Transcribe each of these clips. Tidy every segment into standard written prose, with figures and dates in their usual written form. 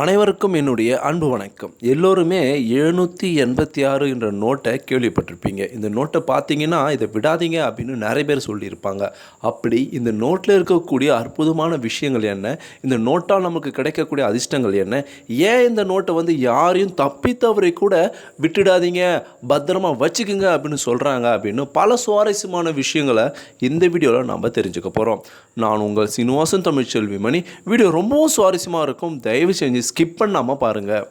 அனைவருக்கும் என்னுடைய அன்பு வணக்கம். எல்லோருமே 786 என்ற நோட்டை கேள்விப்பட்டிருப்பீங்க. இந்த நோட்டை பார்த்தீங்கன்னா இதை விடாதீங்க அப்படின்னு நிறைய பேர் சொல்லியிருப்பாங்க. அப்படி இந்த நோட்டில் இருக்கக்கூடிய அற்புதமான விஷயங்கள் என்ன, இந்த நோட்டால் நமக்கு கிடைக்கக்கூடிய அதிர்ஷ்டங்கள் என்ன, ஏன் இந்த நோட்டை யாரையும் தப்பித்தவரை கூட விட்டுடாதீங்க, பத்திரமா வச்சுக்குங்க அப்படின்னு சொல்கிறாங்க அப்படின்னு பல சுவாரஸ்யமான விஷயங்களை இந்த வீடியோவில் நம்ம தெரிஞ்சுக்க போகிறோம். நான் உங்கள் சீனிவாசன் தமிழ்ச்செல்வி மணி. வீடியோ ரொம்பவும் சுவாரஸ்யமாக இருக்கும். தயவு செஞ்சு ஸ்கிப் பண்ணாமல் பாருங்கள்.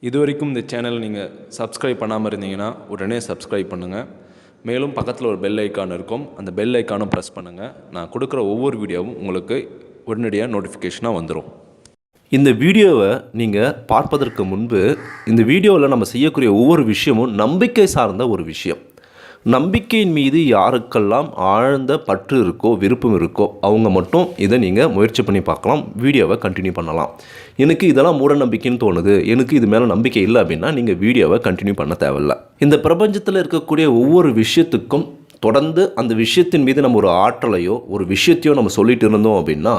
இதுவரைக்கும் இந்த சேனல் நீங்கள் சப்ஸ்கிரைப் பண்ணாமல் இருந்தீங்கன்னா உடனே சப்ஸ்கிரைப் பண்ணுங்கள். மேலும் பக்கத்தில் ஒரு பெல் ஐக்கான் இருக்கும், அந்த பெல் ஐக்கானும் ப்ரெஸ் பண்ணுங்கள். நான் கொடுக்குற ஒவ்வொரு வீடியோவும் உங்களுக்கு உடனடியாக நோட்டிஃபிகேஷனாக வந்துடும். இந்த வீடியோவை நீங்கள் பார்ப்பதற்கு முன்பு இந்த வீடியோவில் நம்ம செய்யக்கூடிய ஒவ்வொரு விஷயமும் நம்பிக்கை சார்ந்த ஒரு விஷயம். நம்பிக்கையின் மீது யாருக்கெல்லாம் ஆழ்ந்த பற்று இருக்கோ, விருப்பம் இருக்கோ, அவங்க மட்டும் இதை நீங்கள் முயற்சி பண்ணி பார்க்கலாம். வீடியோவை கண்டினியூ பண்ணலாம். எனக்கு இதெல்லாம் மூட நம்பிக்கைன்னு தோணுது, எனக்கு இது மேலே நம்பிக்கை இல்லை அப்படின்னா நீங்கள் வீடியோவை கண்டினியூ பண்ண தேவையில்லை. இந்த பிரபஞ்சத்தில் இருக்கக்கூடிய ஒவ்வொரு விஷயத்துக்கும் தொடர்ந்து அந்த விஷயத்தின் மீது நம்ம ஒரு ஆற்றலையோ ஒரு விஷயத்தையோ நம்ம சொல்லிட்டு இருந்தோம் அப்படின்னா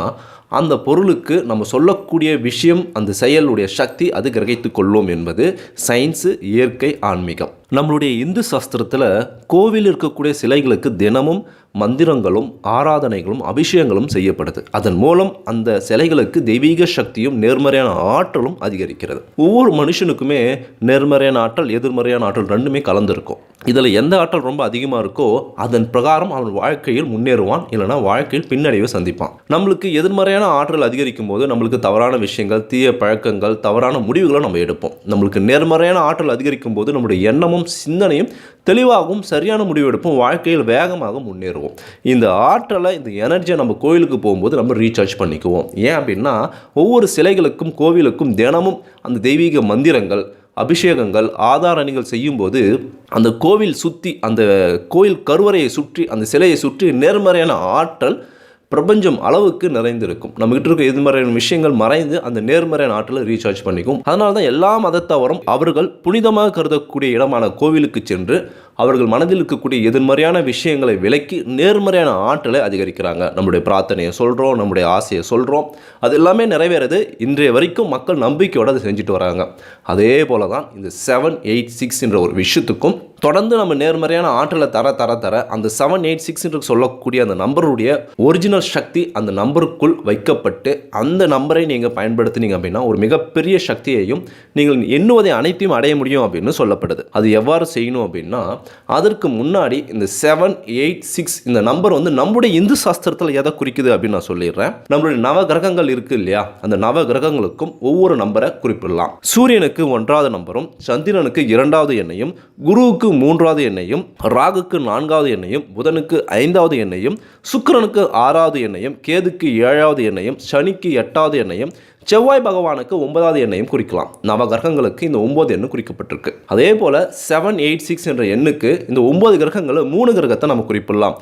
அந்த பொருளுக்கு நம்ம சொல்லக்கூடிய விஷயம், அந்த செயலுடைய சக்தி அது கிரகித்து கொள்ளும் என்பது சயின்ஸு, இயற்கை, ஆன்மீகம். நம்மளுடைய இந்து சாஸ்திரத்தில் கோவில் இருக்கக்கூடிய சிலைகளுக்கு தினமும் மந்திரங்களும் ஆராதனைகளும் அபிஷேகங்களும் செய்யப்படுது. அதன் மூலம் அந்த சிலைகளுக்கு தெய்வீக சக்தியும் நேர்மறையான ஆற்றலும் அதிகரிக்கிறது. ஒவ்வொரு மனுஷனுக்குமே நேர்மறையான ஆற்றல், எதிர்மறையான ஆற்றல் ரெண்டுமே கலந்துருக்கும். இதில் எந்த ஆற்றல் ரொம்ப அதிகமாக இருக்கோ அதன் பிரகாரம் அவன் வாழ்க்கையில் முன்னேறுவான், இல்லைனா வாழ்க்கையில் பின்னடைவை சந்திப்பான். நம்மளுக்கு எதிர்மறையான ஆற்றல் அதிகரிக்கும் போது நம்மளுக்கு தவறான விஷயங்கள், தீய பழக்கங்கள், தவறான முடிவுகளை நம்ம எடுப்போம். நம்மளுக்கு நேர்மறையான ஆற்றல் அதிகரிக்கும் போது நம்முடைய எண்ணமும் சிந்தனையும் தெளிவாகவும் சரியான முடிவு எடுப்போம், வாழ்க்கையில் வேகமாக முன்னேறுவோம். இந்த ஆற்றலை, இந்த எனர்ஜியை நம்ம கோயிலுக்கு போகும்போது நம்ம ரீசார்ஜ் பண்ணிக்குவோம். ஏன் அப்படின்னா ஒவ்வொரு சிலைகளுக்கும் கோவிலுக்கும் தினமும் அந்த தெய்வீக மந்திரங்கள், அபிஷேகங்கள், ஆதாரணிகள் செய்யும்போது அந்த கோவில் சுற்றி, அந்த கோயில் கருவறையை சுற்றி, அந்த சிலையை சுற்றி நேர்மறையான ஆற்றல் பிரபஞ்சம் அளவுக்கு நிறைந்திருக்கும். நம்மகிட்ட இருக்க எதிர்மறையான விஷயங்கள் மறைந்து அந்த நேர்மறையான ஆற்றலை ரீசார்ஜ் பண்ணிக்கும். அதனால தான் எல்லா மதத்தவரும் அவர்கள் புனிதமாக கருதக்கூடிய இடமான கோவிலுக்கு சென்று அவர்கள் மனதில் இருக்கக்கூடிய எதிர்மறையான விஷயங்களை விலக்கி நேர்மறையான ஆற்றலை அதிகரிக்கிறாங்க. நம்முடைய பிரார்த்தனையை சொல்கிறோம், நம்முடைய ஆசையை சொல்கிறோம், அது எல்லாமே நிறைவேறது. இன்றைய வரைக்கும் மக்கள் நம்பிக்கையோடு அதை செஞ்சுட்டு வராங்க. அதே போல தான் இந்த 786 என்ற ஒரு விஷயத்துக்கும் தொடர்ந்து நம்ம நேர்மறையான ஆற்றலை தர தர தர அந்த 786 என்று சொல்லக்கூடிய அந்த நம்பருடைய ஒரிஜினல் சக்தி அந்த நம்பருக்குள் வைக்கப்பட்டு அந்த நம்பரை நீங்கள் பயன்படுத்தினீங்க அப்படின்னா ஒரு மிகப்பெரிய சக்தியையும் நீங்கள் எண்ணுவதை அனைத்தையும் அடைய முடியும் அப்படின்னு சொல்லப்படுது. அது எவ்வாறு செய்யணும் அப்படின்னா அதற்கு முன்னாடி இந்த 786 இந்த நம்பர் நம்முடைய இந்து சாஸ்திரத்தில் எதை குறிக்குது அப்படின்னு நான் சொல்லிடுறேன். நம்மளுடைய நவ கிரகங்கள் இருக்கு இல்லையா, அந்த நவ கிரகங்களுக்கும் ஒவ்வொரு நம்பரை குறிப்பிடலாம். சூரியனுக்கு 1வது நம்பரும், சந்திரனுக்கு 2வது எண்ணையும், குருவுக்கு 3வது எண்ணையும், ராகுக்கு 4வது எண்ணையும், புதனுக்கு 5வது எண்ணையும், சுக்கிரனுக்கு 6வது எண்ணையும், கேதுக்கு 7வது எண்ணையும், சனிக்கு 8வது எண்ணையும், செவ்வாய் பகவானுக்கு 9வது எண்ணையும் குறிக்கலாம். நவ கிரகங்களுக்கு இந்த 9 எண்ணு குறிக்கப்பட்டிருக்கு. அதே போல் 786 என்ற எண்ணுக்கு இந்த 9 கிரகங்களை 3 கிரகத்தை நம்ம குறிப்பிடலாம்.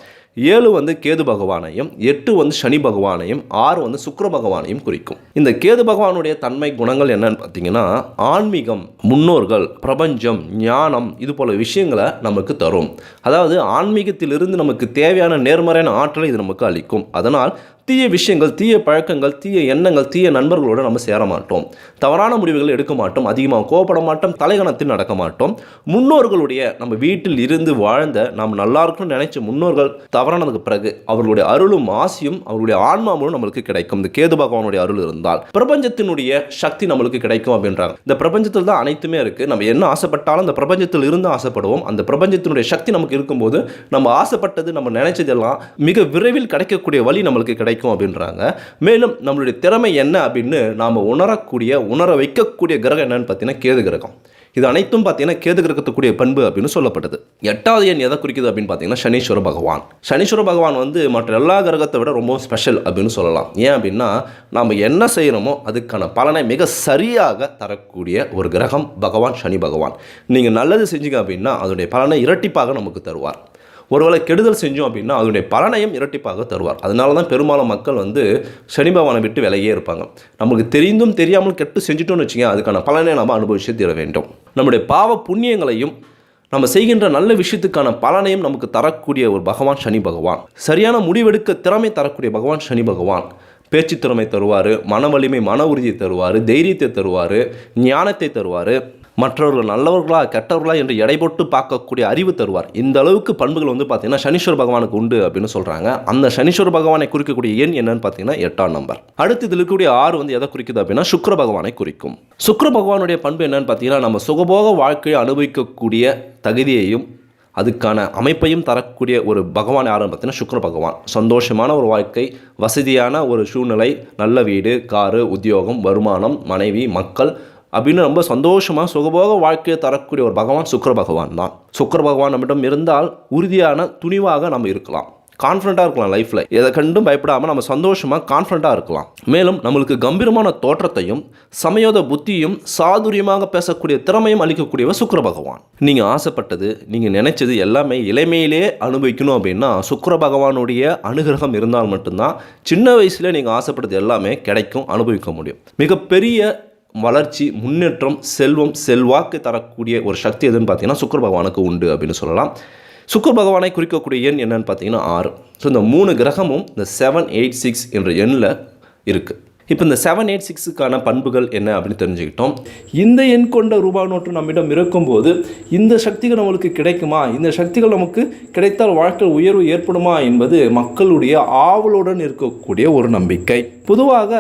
7 கேது பகவானையும், 8 சனி பகவானையும், 6 சுக்கிர பகவானையும் குறிக்கும். இந்த கேது பகவானுடைய தன்மை குணங்கள் என்னன்னு பார்த்தீங்கன்னா ஆன்மீகம், முன்னோர்கள், பிரபஞ்சம், ஞானம், இது போல விஷயங்களை நமக்கு தரும். அதாவது ஆன்மீகத்திலிருந்து நமக்கு தேவையான நேர்மறையான ஆற்றலை இது நமக்கு அளிக்கும். அதனால் தீய விஷயங்கள், தீய பழக்கங்கள், தீய எண்ணங்கள், தீய நண்பர்களோடு நம்ம சேர மாட்டோம், தவறான முடிவுகள் எடுக்க மாட்டோம், அதிகமாக கோபப்பட மாட்டோம், தலைகணத்தில் நடக்க மாட்டோம். முன்னோர்களுடைய நம்ம வீட்டில் இருந்து வாழ்ந்த நாம் நல்லா இருக்கணும்னு நினைச்ச முன்னோர்கள் தவறானதுக்கு பிறகு அவர்களுடைய அருளும் ஆசியும் அவர்களுடைய ஆன்மாவும் நம்மளுக்கு கிடைக்கும். இந்த கேது பகவானுடைய அருள் இருந்தால் பிரபஞ்சத்தினுடைய சக்தி நம்மளுக்கு கிடைக்கும் அப்படின்றாங்க. இந்த பிரபஞ்சத்தில் தான் அனைத்துமே இருக்குது. நம்ம என்ன ஆசைப்பட்டாலும் அந்த பிரபஞ்சத்தில் இருந்து ஆசைப்படுவோம். அந்த பிரபஞ்சத்தினுடைய சக்தி நமக்கு இருக்கும்போது நம்ம ஆசைப்பட்டது, நம்ம நினைச்சதெல்லாம் மிக விரைவில் கிடைக்கக்கூடிய வழி நம்மளுக்கு கிடைக்கும் அப்படின்றாங்க. மேலும் நம்மளுடைய திறமை என்ன அப்படின்னு நாம் உணர வைக்கக்கூடிய கிரகம் என்னன்னு பார்த்தீங்கன்னா கேது கிரகம். இது அனைத்தும் பார்த்தீங்கன்னா கேது கிரகத்துக்குரிய பண்பு அப்படின்னு சொல்லப்பட்டது. 8வது எண் எதை குறிக்குது அப்படின்னு பார்த்தீங்கன்னா சனீஸ்வர பகவான். சனீஸ்வர பகவான் மற்ற எல்லா கிரகத்தை விட ரொம்ப ஸ்பெஷல் அப்படின்னு சொல்லலாம். ஏன் அப்படின்னா நம்ம என்ன செய்கிறோமோ அதுக்கான பலனை மிக சரியாக தரக்கூடிய ஒரு கிரகம் பகவான் சனி பகவான். நீங்கள் நல்லது செஞ்சீங்க அப்படின்னா அதனுடைய பலனை இரட்டிப்பாக நமக்கு தருவார். ஒருவேளை கெடுதல் செஞ்சோம் அப்படின்னா அதனுடைய பலனையும் இரட்டிப்பாக தருவார். அதனால தான் பெரும்பாலும் மக்கள் சனி பகவானை விட்டு விலகியே இருப்பாங்க. நமக்கு தெரிந்தும் தெரியாமல் கெட்டு செஞ்சுட்டோம்னு வச்சுங்க, அதுக்கான பலனை நாம் அனுபவிச்சு தர வேண்டும். நம்முடைய பாவ புண்ணியங்களையும் நம்ம செய்கின்ற நல்ல விஷயத்துக்கான பலனையும் நமக்கு தரக்கூடிய ஒரு பகவான் சனி பகவான். சரியான முடிவெடுக்க திறமை தரக்கூடிய பகவான் சனி பகவான். பேச்சு திறமை தருவார், மன வலிமை, மன உறுதியை தருவார், தைரியத்தை தருவார், ஞானத்தை தருவார், மற்றவர்கள் நல்லவர்களா கெட்டவர்களா என்று எடை போட்டு பார்க்கக்கூடிய அறிவு தருவார். இந்த அளவுக்கு பண்புகள் பார்த்திங்கன்னா சனீஸ்வர பகவானுக்கு உண்டு அப்படின்னு சொல்கிறாங்க. அந்த சனீஸ்வர பகவானை குறிக்கக்கூடிய எண் என்னன்னு பார்த்தீங்கன்னா 8ஆம் நம்பர். அடுத்து இதில் இருக்கக்கூடிய 6 எதை குறிக்குது அப்படின்னா சுக்கிர பகவானை குறிக்கும். சுக்கிர பகவானுடைய பண்பு என்னன்னு பார்த்தீங்கன்னா நம்ம சுகபோக வாழ்க்கையை அனுபவிக்கக்கூடிய தகுதியையும் அதுக்கான அமைப்பையும் தரக்கூடிய ஒரு பகவான் யாருன்னு பார்த்தீங்கன்னா சுக்கிர பகவான். சந்தோஷமான ஒரு வாழ்க்கை, வசதியான ஒரு சூழ்நிலை, நல்ல வீடு, காரு, உத்தியோகம், வருமானம், மனைவி, மக்கள் அப்படின்னு ரொம்ப சந்தோஷமாக சுகபோக வாழ்க்கையை தரக்கூடிய ஒரு பகவான் சுக்கிர பகவான் தான். சுக்கிர பகவான் நம்மிடம் இருந்தால் உறுதியான துணிவாக நம்ம இருக்கலாம், கான்ஃபிடண்ட்டாக இருக்கலாம். லைஃப்பில் எதை கண்டும் பயப்படாமல் நம்ம சந்தோஷமாக கான்ஃபிடண்ட்டாக இருக்கலாம். மேலும் நம்மளுக்கு கம்பீரமான தோற்றத்தையும் சமயோத புத்தியும் சாதுரியமாக பேசக்கூடிய திறமையும் அளிக்கக்கூடியவர் சுக்கிர பகவான். நீங்கள் ஆசைப்பட்டது, நீங்கள் நினைச்சது எல்லாமே இளமையிலே அனுபவிக்கணும் அப்படின்னா சுக்கிர பகவானுடைய அனுகிரகம் இருந்தால் மட்டும்தான் சின்ன வயசில் நீங்கள் ஆசைப்பட்டது எல்லாமே கிடைக்கும், அனுபவிக்க முடியும். மிகப்பெரிய வளர்ச்சி, முன்னேற்றம், செல்வம், செல்வாக்கு தரக்கூடிய ஒரு சக்தி எதுன்னு பார்த்தீங்கன்னா சுக்கிர பகவானுக்கு உண்டு அப்படின்னு சொல்லலாம். சுக்கிர பகவானை குறிக்கக்கூடிய எண் என்னன்னு பார்த்தீங்கன்னா 6. ஸோ இந்த 3 கிரகமும் இந்த 786 என்ற எண்ணில் இருக்குது. இப்போ இந்த 786க்கான பண்புகள் என்ன அப்படின்னு தெரிஞ்சுக்கிட்டோம். இந்த எண் கொண்ட ரூபாய் நோட்டு நம்மிடம் இருக்கும்போது இந்த சக்திகள் நம்மளுக்கு கிடைக்குமா, இந்த சக்திகள் நமக்கு கிடைத்தால் வாழ்க்கை உயர்வு ஏற்படுமா என்பது மக்களுடைய ஆவலுடன் இருக்கக்கூடிய ஒரு நம்பிக்கை. பொதுவாக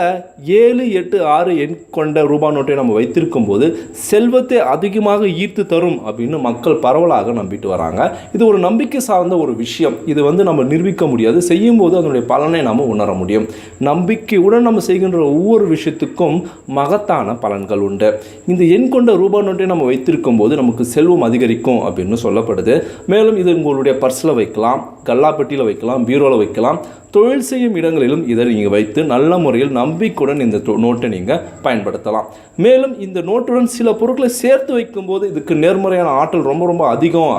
7, 8, 6 எண் கொண்ட ரூபாய் நோட்டை நம்ம வைத்திருக்கும் போது செல்வத்தை அதிகமாக ஈர்த்து தரும் அப்படின்னு மக்கள் பரவலாக நம்பிட்டு வராங்க. இது ஒரு நம்பிக்கை சார்ந்த ஒரு விஷயம். இது நம்ம நிரூபிக்க முடியாது, செய்யும் போது அதனுடைய பலனை நாம் உணர முடியும். நம்பிக்கையுடன் நம்ம செய்கின்ற ஒவ்வொரு விஷயத்துக்கும் மகத்தான பலன்கள் உண்டு. இந்த எண் கொண்ட ரூபாய் நோட்டை நம்ம வைத்திருக்கும் போது நமக்கு செல்வம் அதிகரிக்கும் அப்படின்னு சொல்லப்படுது. மேலும் இது உங்களுடைய பர்ஸில் வைக்கலாம், கல்லாப்பெட்டியில் வைக்கலாம், பீரோவில் வைக்கலாம், தொழில் செய்யும் இடங்களிலும் இதை நீங்கள் வைத்து நல்ல முறையில் நம்பிக்கையுடன் இந்த நோட்டை நீங்கள் பயன்படுத்தலாம். மேலும் இந்த நோட்டுடன் சில பொருட்களை சேர்த்து வைக்கும்போது இதுக்கு நேர்மறையான ஆற்றல் ரொம்ப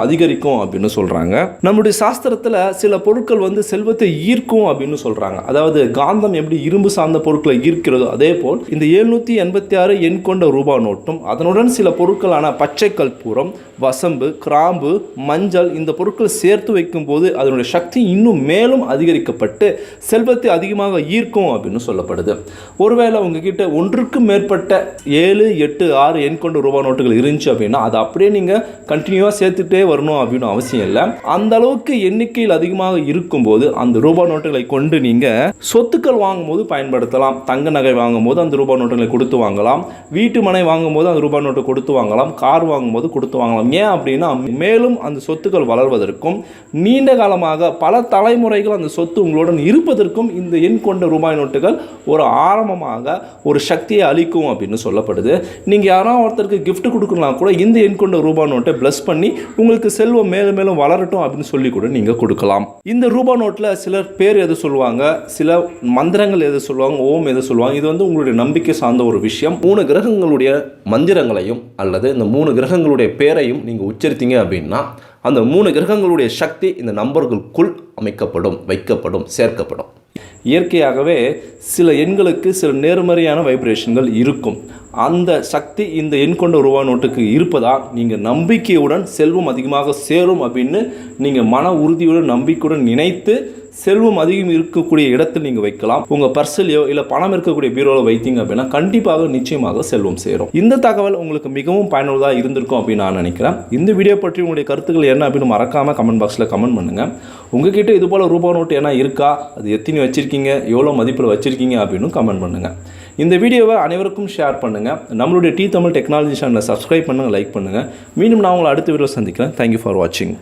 அதிகரிக்கும் அப்படின்னு சொல்கிறாங்க. நம்முடைய சாஸ்திரத்தில் சில பொருட்கள் செல்வத்தை ஈர்க்கும் அப்படின்னு சொல்கிறாங்க. அதாவது காந்தம் எப்படி இரும்பு சார்ந்த பொருட்களை ஈர்க்கிறதோ அதே போல் இந்த 786 எண் கொண்ட ரூபாய் நோட்டும் அதனுடன் சில பொருட்களான பச்சை கற்பூரம், வசம்பு, கிராம்பு, மஞ்சள் இந்த பொருட்கள் சேர்த்து வைக்கும்போது அதனுடைய சக்தி இன்னும் மேலும் அதிகரிக்கப்பட்டு செல்வத்தை அதிகமாக ஈர்க்கும் அப்படின்னு சொல்லப்படுது. ஒருவேளை உங்ககிட்ட ஒன்றுக்கு மேற்பட்ட 7, 8, 6 எண் கொண்ட ரூபாய் நோட்டுகள் இருந்துச்சு அப்படின்னா அதை அப்படியே நீங்கள் கண்டினியூவாக சேர்த்துட்டே வரணும் அப்படின்னு அவசியம் இல்லை. அந்த அளவுக்கு எண்ணிக்கையில் அதிகமாக இருக்கும்போது அந்த ரூபாய் நோட்டுகளை கொண்டு நீங்கள் சொத்துக்கள் வாங்கும் போது பயன்படுத்தலாம். தங்க நகை வாங்கும் போது அந்த ரூபாய் நோட்டுகளை கொடுத்து வாங்கலாம், வீட்டு மனை வாங்கும் போது அந்த ரூபாய் நோட்டை கொடுத்து வாங்கலாம், கார் வாங்கும் போது கொடுத்து வாங்கலாம். ஏன் அப்படின்னா மேலும் அந்த சொத்துக்கள் வளர்வதற்கும் நீண்ட காலமாக பல தலைமுறைகள் அந்த சொத்து உங்களோட இருப்பதற்கும் இந்த எண் கொண்ட ரூபாய் நோட்டுகள் ஒரு ஆரம்பமாக ஒரு சக்தியை அளிக்கும் அப்படின்னு சொல்லப்படுது. நீங்கள் யாராவது ஒருத்தருக்கு கிஃப்ட் கொடுக்கலாம் கூட இந்த எண் கொண்ட ரூபாய் நோட்டை பிளஸ் பண்ணி உங்களுக்கு செல்வம் மேலும் மேலும் வளரட்டும் அப்படின்னு சொல்லி கூட நீங்கள் கொடுக்கலாம். இந்த ரூபாய் நோட்டில் சிலர் பேர் எது சொல்லுவாங்க, சில மந்திரங்கள் எது சொல்லுவாங்க, ஓம் எது சொல்லுவாங்க. இது உங்களுடைய நம்பிக்கை சார்ந்த ஒரு விஷயம். 3 கிரகங்களுடைய மந்திரங்களையும் அல்லது இந்த 3 கிரகங்களுடைய பேரையும் நீங்கள் உச்சரித்தீங்க அப்படின்னா அந்த 3 கிரகங்களுடைய சக்தி இந்த நம்பர்களுக்குள் அமைக்கப்படும், வைக்கப்படும், சேர்க்கப்படும். இயற்கையாகவே சில எண்களுக்கு சில நேர்மறையான வைப்ரேஷன்கள் இருக்கும். அந்த சக்தி இந்த எண் கொண்ட ரூபாய் நோட்டுக்கு இருப்பதால் நீங்கள் நம்பிக்கையுடன் செல்வம் அதிகமாக சேரும் அப்படின்னு நீங்கள் மன உறுதியுடன் நம்பிக்கையுடன் நினைத்து செல்வம் அதிகம் இருக்கக்கூடிய இடத்தில் நீங்கள் வைக்கலாம். உங்கள் பர்சலையோ இல்லை பணம் இருக்கக்கூடிய பீரோவில் வைத்தீங்க அப்படின்னா கண்டிப்பாக நிச்சயமாக செல்வம் சேரும். இந்த தகவல் உங்களுக்கு மிகவும் பயனுள்ளதாக இருந்திருக்கும் அப்படின்னு நான் நினைக்கிறேன். இந்த வீடியோ பற்றி உங்களுடைய கருத்துக்கள் என்ன அப்படின்னு மறக்காமல் கமெண்ட் பாக்ஸில் கமெண்ட் பண்ணுங்கள். உங்ககிட்ட இது போல் ரூபாய் நோட்டு என்ன இருக்கா, அது எத்தனை வச்சுருக்கீங்க, எவ்வளோ மதிப்பில் வச்சுருக்கீங்க அப்படின்னு கமெண்ட் பண்ணுங்கள். இந்த வீடியோவை அனைவருக்கும் ஷேர் பண்ணுங்கள். நம்மளுடைய தமிழ் டெக்னாலஜி சேனலை சப்ஸ்கிரைப் பண்ணுங்கள், லைக் பண்ணுங்கள். மீண்டும் நான் உங்களை அடுத்த வீடியோ சந்திக்கிறேன். தேங்க்யூ ஃபார் வாட்சிங்.